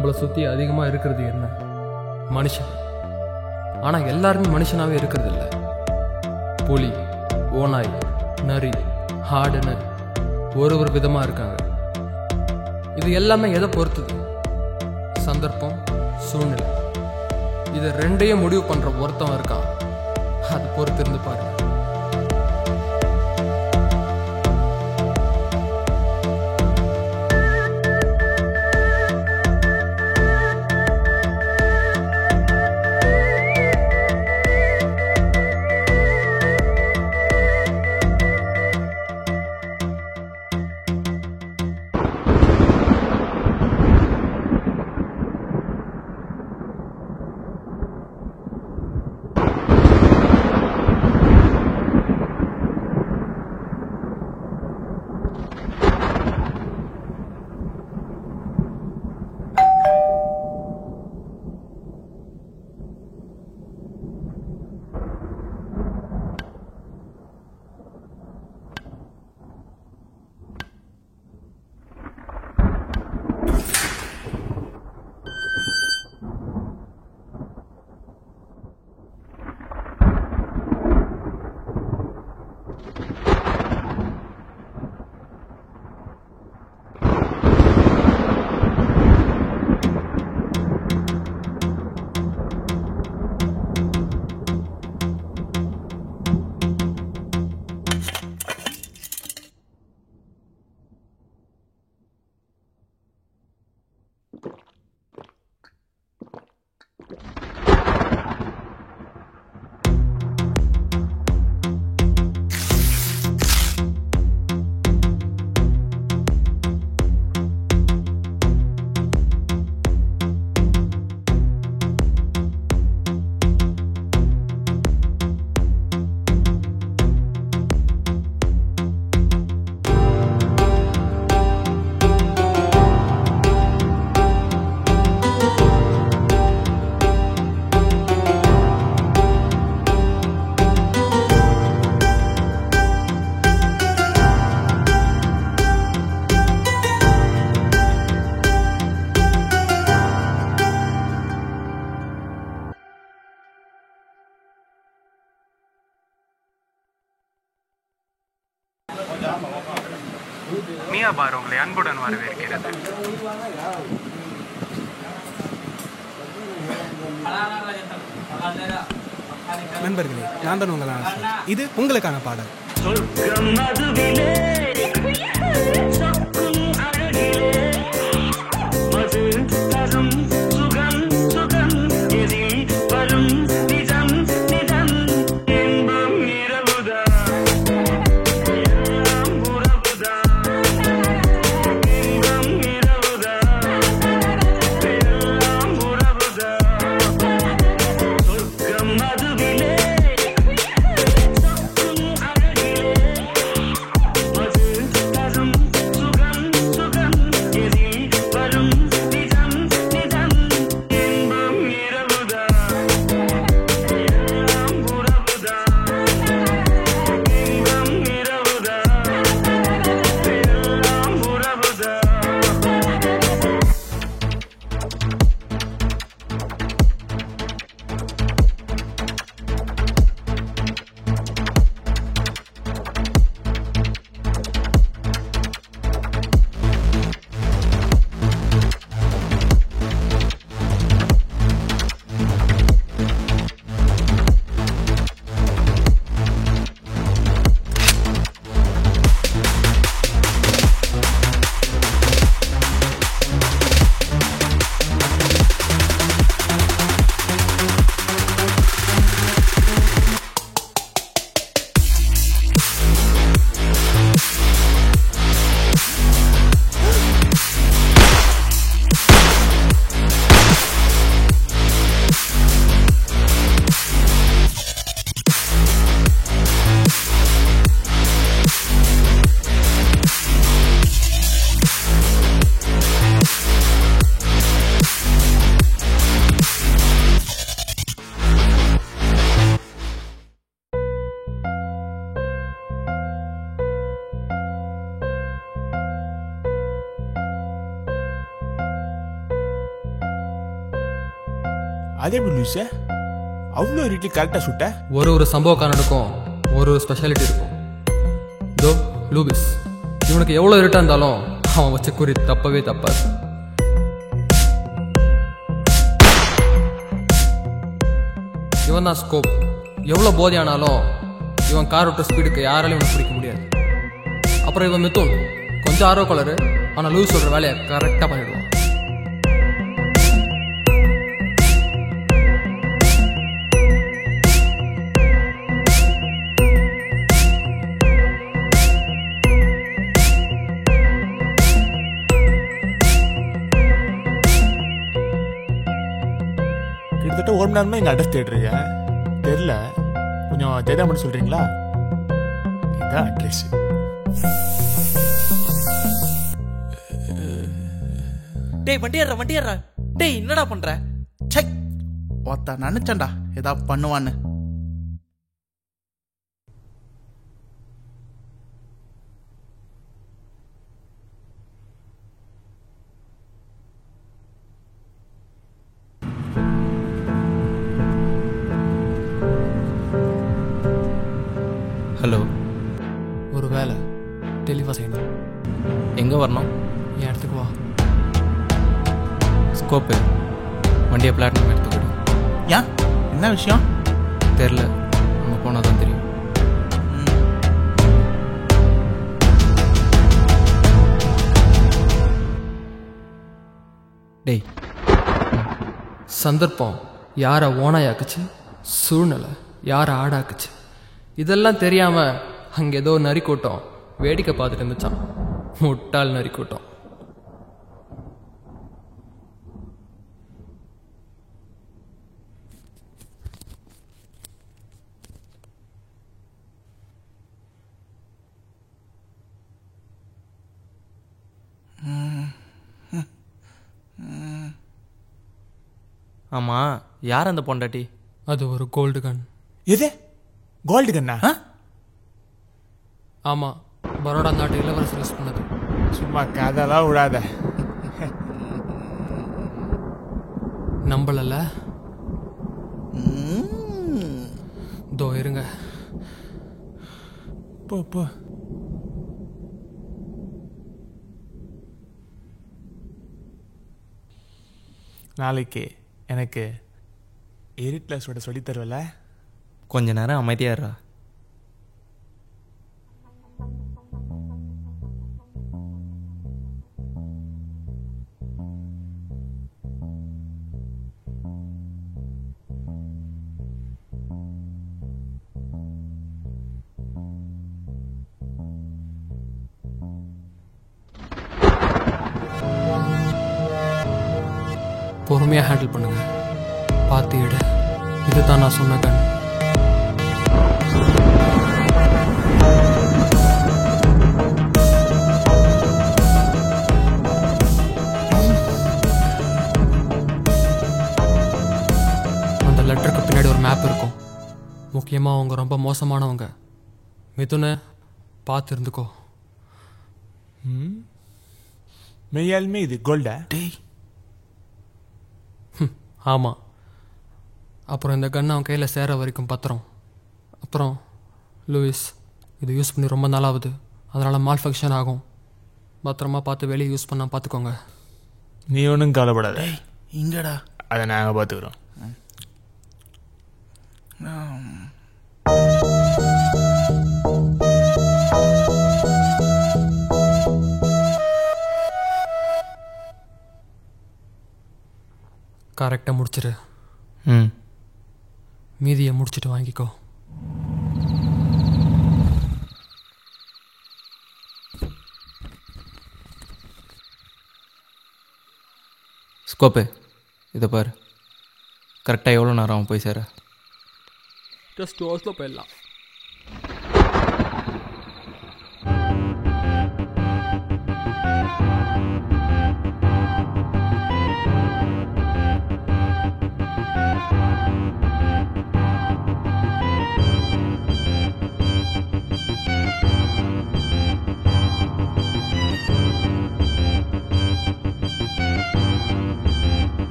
நம்மளை சுற்றி அதிகமாக இருக்கிறது என்ன? மனுஷன். ஆனால் எல்லாருமே மனுஷனாகவே இருக்கிறது இல்லை. புலி, ஓநாய், நரி, ஆடுன்னு ஒரு விதமாக இருக்காங்க. இது எல்லாமே எதை பொறுத்தது? சந்தர்ப்பம், சூழ்நிலை. இது ரெண்டையும் முடிவு பண்ணுற ஒருத்தன் இருக்கான். அது பொறுத்து இருந்து பாருங்க. மியா பார் உங்களை அன்புடன் வரவேற்கிறது. நண்பர்களே, நான் தான் உங்கள் இது உங்களுக்கான பாடல். மது அதே எப்படி லூசு அவ்வளோ இருட்டி கரெக்டாக சுட்ட? ஒரு சம்பவக்காரனுக்கும் ஒரு ஸ்பெஷாலிட்டி இருக்கும். தோ லூபிஸ் இவனுக்கு எவ்வளோ இருட்டாக இருந்தாலும் அவன் வச்ச குறி தப்பவே தப்பாது. இவன் தான் ஸ்கோப். எவ்வளோ போதையானாலும் இவன் கார் விட்ட ஸ்பீடுக்கு யாராலையும் இவனை பிடிக்க முடியாது. அப்புறம் இவன் மித்துன் கொஞ்சம் ஆர்வ கலரு, ஆனால் லூஸ் சொல்கிற வேலையை கரெக்டாக பண்ணிடுவான். கிட்டத்தட்ட 1 மணி நேரமா இங்கே அட்ரஸ் தேடுறீங்க. தெரில, கொஞ்சம் தெரியாம மட்டும் சொல்கிறீங்களா? இதான் அட்ரஸ். டேய் வண்டியறா டேய் என்னடா பண்ற? சை ஒத்த நினைச்சேன்டா ஏதா பண்ணுவான்னு. ஹலோ, ஒரு வேலை தெளிவாக செய்யணும். எங்கே வரணும்? என் இடத்துக்கு வா. ஸ்கோப்பு வண்டியை பிளாட்ஃபார்ம் எடுத்துக்கிடு. ஏன் என்ன விஷயம்? தெரில, நம்ம போனால் தான் தெரியும். டேய், சந்தர்ப்பம் யாரை ஓனாயாக்குச்சு, சூழ்நிலை யாரை ஆடாக்குச்சு, இதெல்லாம் தெரியாம அங்கே ஏதோ நரி கூட்டம் வேடிக்கை பார்த்துட்டு இருந்துச்சான். முட்டாள் நரி கூட்டம். ஆமாம், யார் அந்த பொண்டாட்டி? அது ஒரு கோல்டு கன். எது கோல்டு கண்ணா? ஆமாம், பரோடா நாட்டு இளவரசர் யூஸ் பண்ணது. சும்மா கதெல்லாம் விடாத. நம்பலல்ல? தோ இருங்க. போ போ. நாளைக்கு எனக்கு எரிட்ல சுட சொல்லி தருவல? கொஞ்ச நேரம் அமைதியாடுறா. பொறுமையாக ஹேண்டில் பண்ணுங்க. பார்த்து எடு. இதுதான் நான் சொன்ன கண். அந்த லெட்டருக்கு பின்னாடி ஒரு மேப் இருக்கும். முக்கியமாக அவங்க ரொம்ப மோசமானவங்க. மிதுனை பார்த்து இருந்துக்கோ. மெய்யாலுமே இது கோல்டா? டேய் ஆமாம். அப்புறம் இந்த கன் அவன் கையில் சேர வரைக்கும் பத்திரம். அப்புறம் லூயிஸ், இது யூஸ் பண்ணி ரொம்ப நாளாகுது, அதனால் மால் ஃபங்க்ஷன் ஆகும். பத்திரமா பார்த்து வெளியே யூஸ் பண்ணால் பார்த்துக்கோங்க. நீ ஒன்றும் கவலைப்படாத. டேய் இங்கடா. அதை நாங்கள் பார்த்துக்குறோம். கரெக்டாக முடிச்சிரு. ம், மீதியை முடிச்சுட்டு வாங்கிக்கோ. ஸ்கோப்பு இதை பாரு. கரெக்டாக எவ்வளோ நேரம் அவன் போய் சேர? ஜஸ்ட் ஹவர்ஸில் போயிடலாம்.